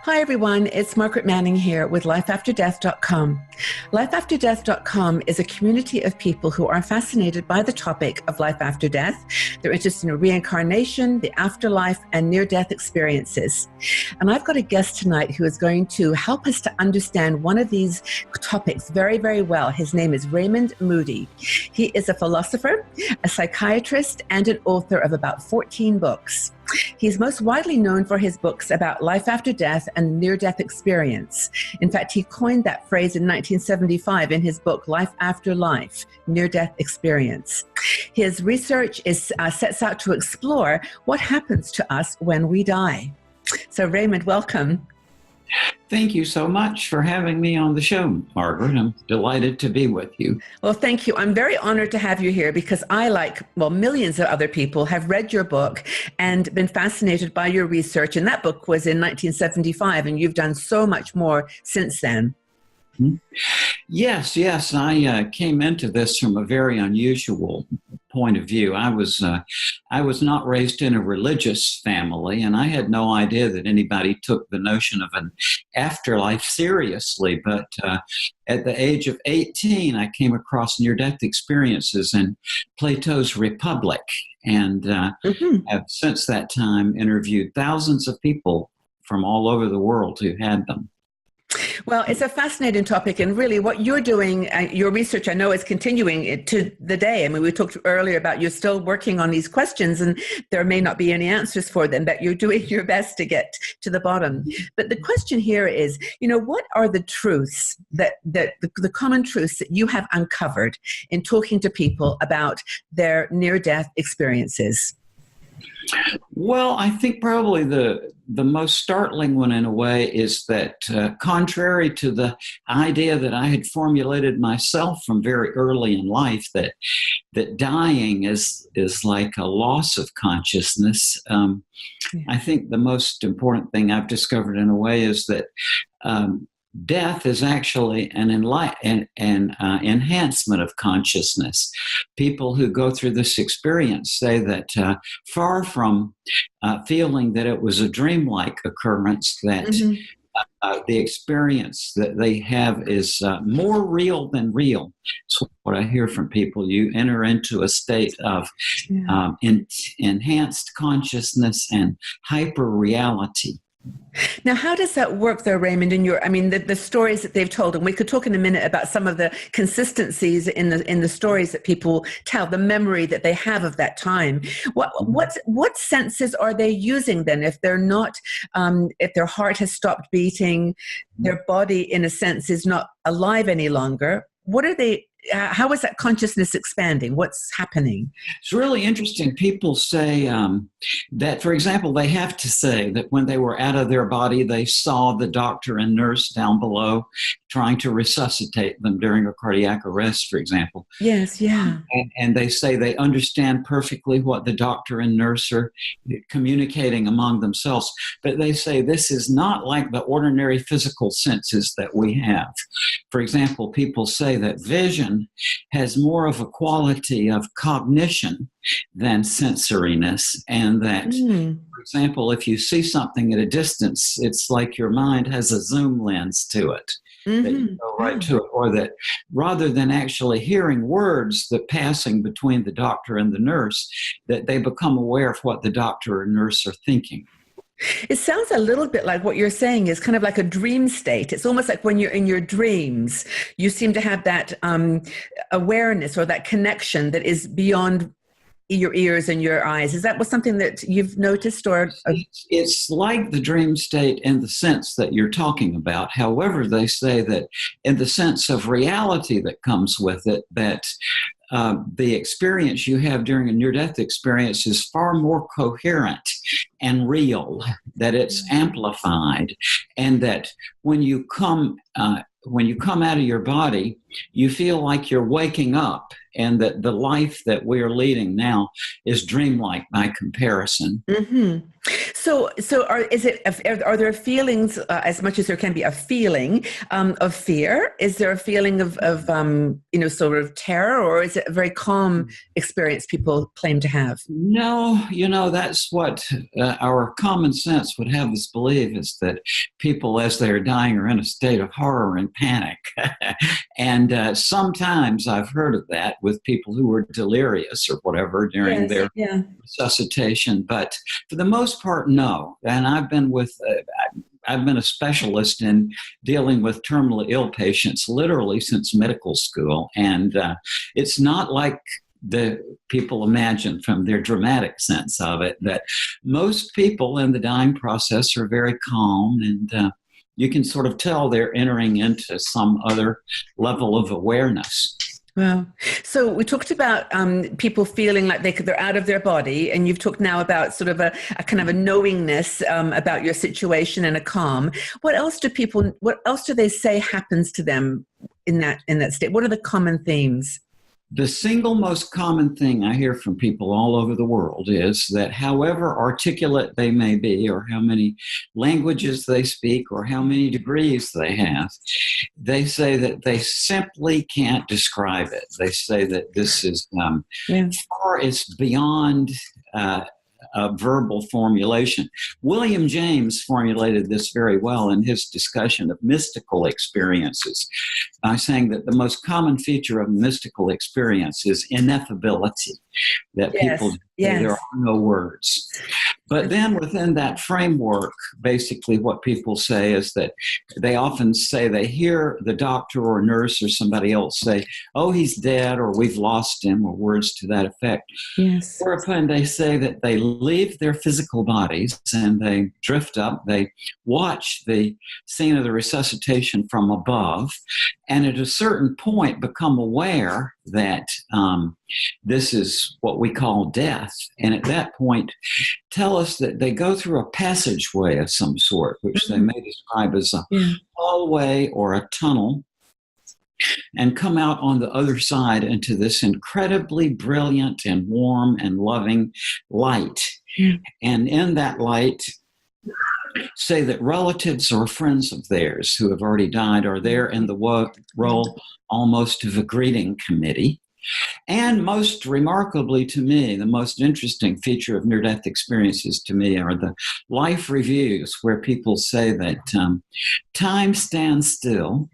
Hi, everyone. It's Margaret Manning here with lifeafterdeath.com. Lifeafterdeath.com is a community of people who are fascinated by the topic of life after death. They're interested in reincarnation, the afterlife, and near-death experiences. And I've got a guest tonight who is going to help us to understand one of these topics very, very well. His name is Raymond Moody. He is a philosopher, a psychiatrist, and an author of about 14 books. He's most widely known for his books about life after death and near-death experience. In fact, he coined that phrase in 1975 in his book, Life After Life, Near-Death Experience. His research sets out to explore what happens to us when we die. So, Raymond, welcome. Thank you so much for having me on the show, Margaret. I'm delighted to be with you. Well, thank you. I'm very honored to have you here because I, like, millions of other people, have read your book and been fascinated by your research. And that book was in 1975, and you've done so much more since then. Yes. I came into this from a very unusual point of view. I was not raised in a religious family, and I had no idea that anybody took the notion of an afterlife seriously. But at the age of 18, I came across near-death experiences in Plato's Republic, and have since that time interviewed thousands of people from all over the world who had them. Well, it's a fascinating topic, and really what you're doing, your research, I know, is continuing to the day. I mean, we talked earlier about you're still working on these questions, and there may not be any answers for them, but you're doing your best to get to the bottom. But the question here is, what are the truths, the common truths that you have uncovered in talking to people about their near-death experiences? Well, I think probably the most startling one in a way is that contrary to the idea that I had formulated myself from very early in life, that dying is like a loss of consciousness, I think the most important thing I've discovered in a way is that death is actually an enhancement of consciousness. People who go through this experience say that far from feeling that it was a dreamlike occurrence, that the experience that they have is more real than real. So what I hear from people, you enter into a state of enhanced consciousness and hyper reality. Now, how does that work, though, Raymond, in the stories that they've told? And we could talk in a minute about some of the consistencies in the stories that people tell, the memory that they have of that time. What senses are they using then if they're not, if their heart has stopped beating, their body, in a sense, is not alive any longer? What are they? How is that consciousness expanding? What's happening? It's really interesting. People say that, for example, they have to say that when they were out of their body, they saw the doctor and nurse down below trying to resuscitate them during a cardiac arrest, for example. Yes, yeah. And they say they understand perfectly what the doctor and nurse are communicating among themselves. But they say this is not like the ordinary physical senses that we have. For example, people say that vision has more of a quality of cognition than sensoriness, and that, for example, if you see something at a distance, it's like your mind has a zoom lens to it. That you go right to it, or that rather than actually hearing words that passing between the doctor and the nurse, that they become aware of what the doctor or nurse are thinking. It sounds a little bit like what you're saying is kind of like a dream state. It's almost like when you're in your dreams, you seem to have that awareness or that connection that is beyond your ears and your eyes. Is that something that you've noticed? Or it's like the dream state in the sense that you're talking about. However, they say that in the sense of reality that comes with it, that the experience you have during a near-death experience is far more coherent and real, that it's amplified, and that when you come out of your body, you feel like you're waking up and that the life that we are leading now is dreamlike by comparison. Mm-hmm. So are there feelings, as much as there can be a feeling of fear? Is there a feeling of sort of terror, or is it a very calm experience people claim to have? No, that's what our common sense would have us believe, is that people, as they are dying, are in a state of horror and panic. And sometimes I've heard of that with people who were delirious or whatever during their resuscitation. But for the most part, no. And I've been a specialist in dealing with terminally ill patients literally since medical school. And it's not like the people imagine from their dramatic sense of it, that most people in the dying process are very calm, and you can sort of tell they're entering into some other level of awareness. Wow. So we talked about people feeling like they're out of their body, and you've talked now about sort of a kind of a knowingness about your situation and a calm. What else do they say happens to them in that state? What are the common themes? The single most common thing I hear from people all over the world is that however articulate they may be, or how many languages they speak, or how many degrees they have, they say that they simply can't describe it. They say that this is it's beyond verbal formulation. William James formulated this very well in his discussion of mystical experiences by saying that the most common feature of mystical experience is ineffability, that people there are no words. But then within that framework, basically what people say is that they often say they hear the doctor or nurse or somebody else say, "Oh, he's dead," or "We've lost him," or words to that effect. Yes. Whereupon they say that they leave their physical bodies and they drift up, they watch the scene of the resuscitation from above, and at a certain point become aware that this is what we call death. And at that point, tell us that they go through a passageway of some sort, which they may describe as a hallway or a tunnel, and come out on the other side into this incredibly brilliant and warm and loving light. And in that light, say that relatives or friends of theirs who have already died are there in the role almost of a greeting committee. And most remarkably to me, the most interesting feature of near-death experiences to me are the life reviews, where people say that time stands still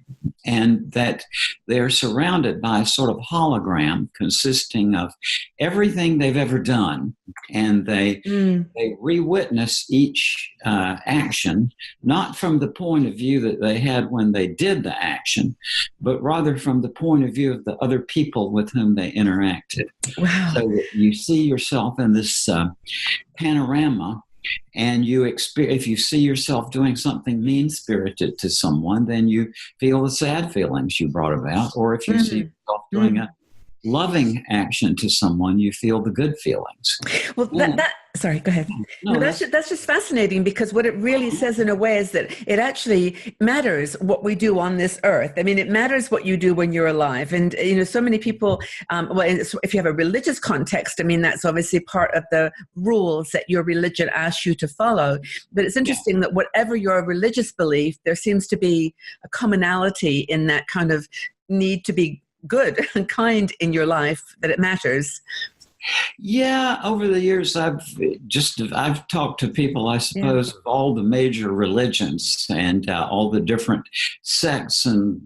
and that they're surrounded by a sort of hologram consisting of everything they've ever done. And they re-witness each action, not from the point of view that they had when they did the action, but rather from the point of view of the other people with whom they interacted. Wow. So that you see yourself in this panorama, and if you see yourself doing something mean-spirited to someone, then you feel the sad feelings you brought about. Or if you see yourself doing a loving action to someone, you feel the good feelings. Well, sorry, go ahead. No, that's just fascinating, because what it really says in a way is that it actually matters what we do on this earth. I mean, it matters what you do when you're alive. And, so many people, if you have a religious context, I mean, that's obviously part of the rules that your religion asks you to follow. But it's interesting that whatever your religious belief, there seems to be a commonality in that kind of need to be good and kind in your life, that it matters. Yeah, over the years, I've talked to people, I suppose, of all the major religions and all the different sects and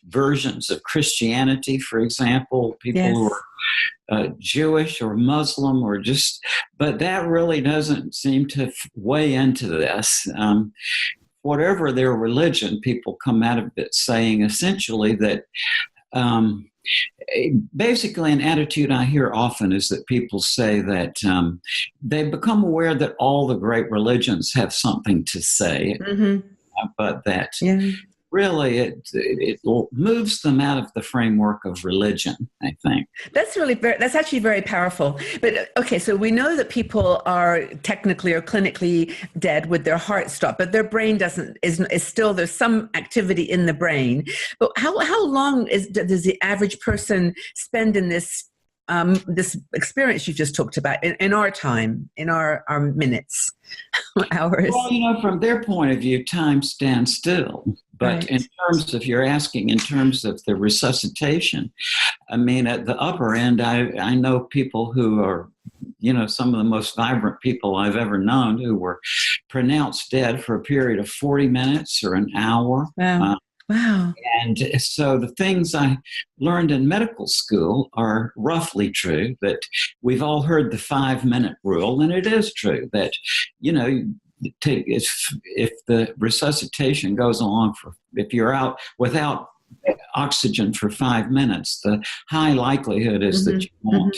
versions of Christianity, for example, people who are Jewish or Muslim but that really doesn't seem to weigh into this. Whatever their religion, people come out of it saying essentially that basically an attitude I hear often is that people say that they become aware that all the great religions have something to say, but that really, it moves them out of the framework of religion, I think. That's actually very powerful. But okay, so we know that people are technically or clinically dead with their heart stopped, but their brain is still, there's some activity in the brain. But how long does the average person spend in this experience you just talked about in our time, in our minutes, hours? Well, from their point of view, time stands still. But Right. in terms of, you're asking in terms of the resuscitation, I mean, at the upper end, I know people who are, some of the most vibrant people I've ever known who were pronounced dead for a period of 40 minutes or an hour. Wow. Wow. And so the things I learned in medical school are roughly true, that we've all heard the 5-minute rule, and it is true that, if the resuscitation goes along if you're out without oxygen for 5 minutes, the high likelihood is that you won't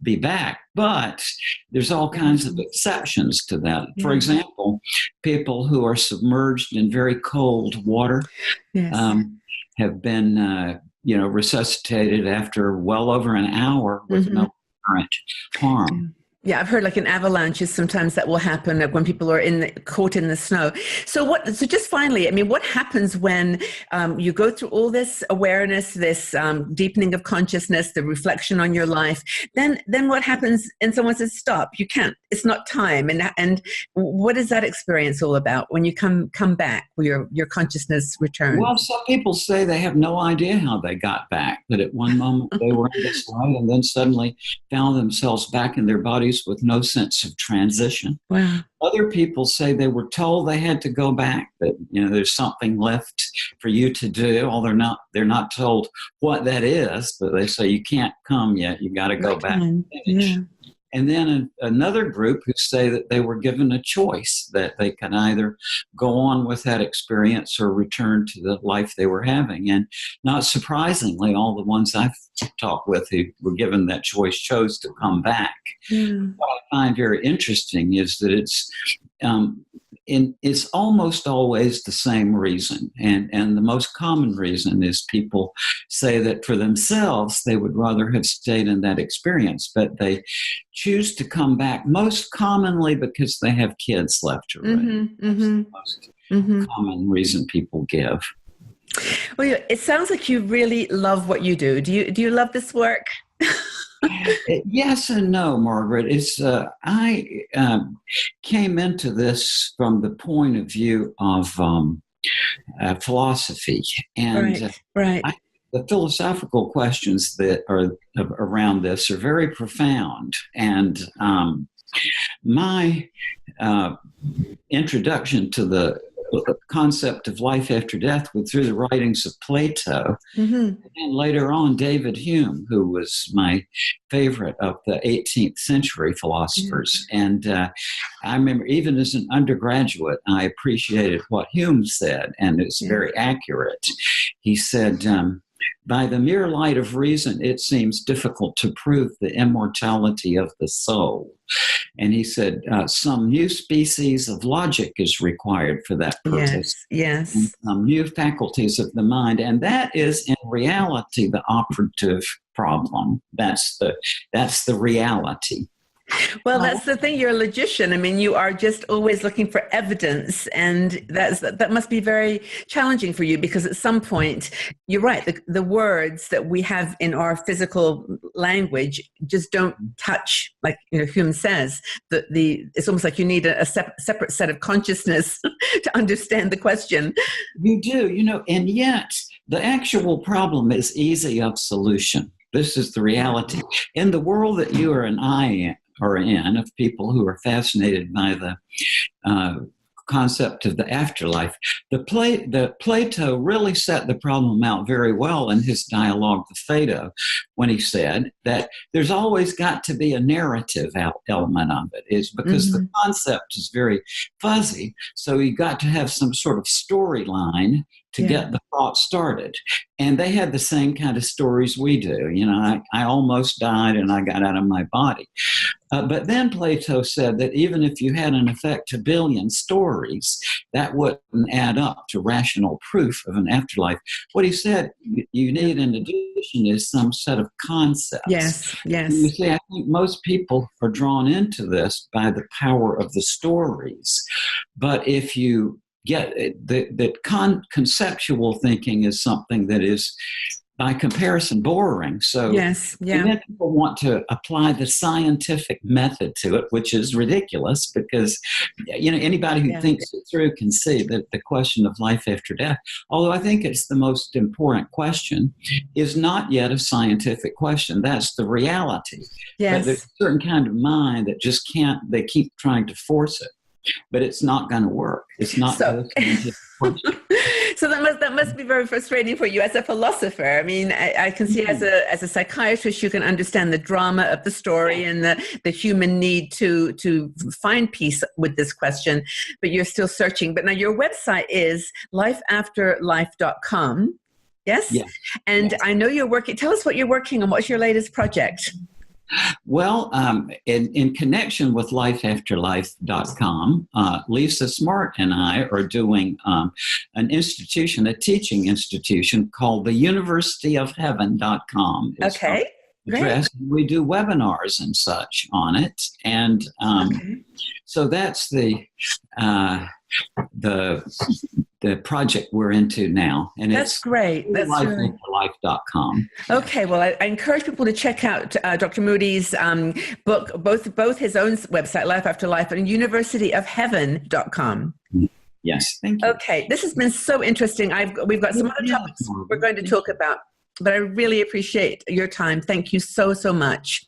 be back. But there's all kinds of exceptions to that. For example, people who are submerged in very cold water have been, resuscitated after well over an hour with no current harm. Yeah, I've heard like in avalanches, sometimes that will happen when people are caught in the snow. So just finally, I mean, what happens when you go through all this awareness, this deepening of consciousness, the reflection on your life, then what happens? And someone says, stop, you can't, it's not time. And what is that experience all about when you come back, where your consciousness returns? Well, some people say they have no idea how they got back, that at one moment they were in this light and then suddenly found themselves back in their bodies with no sense of transition. Wow. Other people say they were told they had to go back, that there's something left for you to do. Well, they're not told what that is, but they say you can't come yet. You got to go back. Yeah. And then another group who say that they were given a choice, that they can either go on with that experience or return to the life they were having. And not surprisingly, all the ones I've talked with who were given that choice chose to come back. What I find very interesting is that it's almost always the same reason. And the most common reason is people say that for themselves, they would rather have stayed in that experience, but they choose to come back most commonly because they have kids left to raise. That's the most common reason people give. Well, it sounds like you really love what you do. Do you love this work? Yes and no, Margaret. I came into this from the point of view of philosophy, and the philosophical questions that are around this are very profound. And my introduction to the concept of life after death through the writings of Plato, and later on David Hume, who was my favorite of the 18th century philosophers. And I remember even as an undergraduate, I appreciated what Hume said, and it's very accurate. He said, by the mere light of reason, it seems difficult to prove the immortality of the soul. And he said, some new species of logic is required for that purpose. Yes. And some new faculties of the mind. And that is in reality the operative problem. That's the reality. Well, that's the thing. You're a logician. I mean, you are just always looking for evidence, and that must be very challenging for you, because at some point, you're right, the words that we have in our physical language just don't touch, like Hume says. It's almost like you need a separate set of consciousness to understand the question. You do, and yet the actual problem is easy of solution. This is the reality. In the world that you are and I are in, of people who are fascinated by the concept of the afterlife, the Plato really set the problem out very well in his dialogue, the Phaedo, when he said that there's always got to be a narrative element of it. Is because the concept is very fuzzy, so you got to have some sort of storyline to get the thought started. And they had the same kind of stories we do. I almost died and I got out of my body. But then Plato said that even if you had in effect a billion stories, that wouldn't add up to rational proof of an afterlife. What he said you need in addition is some set of concepts. Yes, yes. You see, I think most people are drawn into this by the power of the stories. But if you get that conceptual thinking is something that is, by comparison, boring. So yes, yeah. And then people want to apply the scientific method to it, which is ridiculous because, anybody who thinks it through can see that the question of life after death, although I think it's the most important question, is not yet a scientific question. That's the reality. Yes. But there's a certain kind of mind that just can't, they keep trying to force it. But it's not going to work. It's not so. So that must be very frustrating for you as a philosopher. I mean, I can see as a psychiatrist, you can understand the drama of the story and the human need to find peace with this question, but you're still searching. But now your website is lifeafterlife.com. Yes? Yes. And I know you're working. Tell us what you're working on. What's your latest project? Well, in connection with lifeafterlife.com, Lisa Smart and I are doing an institution, a teaching institution called the universityofheaven.com. Okay. Address. We do webinars and such on it. And so that's the project we're into now. And that's great. That's lifeafterlife.com. Okay, well, I encourage people to check out Dr. Moody's book, both his own website, Life After Life, and universityofheaven.com. Yes, thank you. Okay, this has been so interesting. We've got some other topics we're going to talk about, but I really appreciate your time. Thank you so, so much.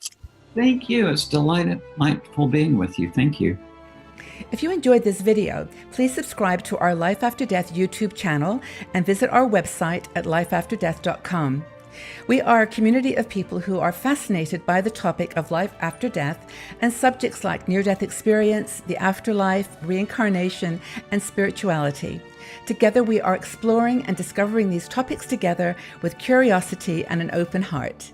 Thank you. It's delightful being with you. Thank you. If you enjoyed this video, please subscribe to our Life After Death YouTube channel and visit our website at lifeafterdeath.com. We are a community of people who are fascinated by the topic of life after death and subjects like near-death experience, the afterlife, reincarnation, and spirituality. Together we are exploring and discovering these topics together with curiosity and an open heart.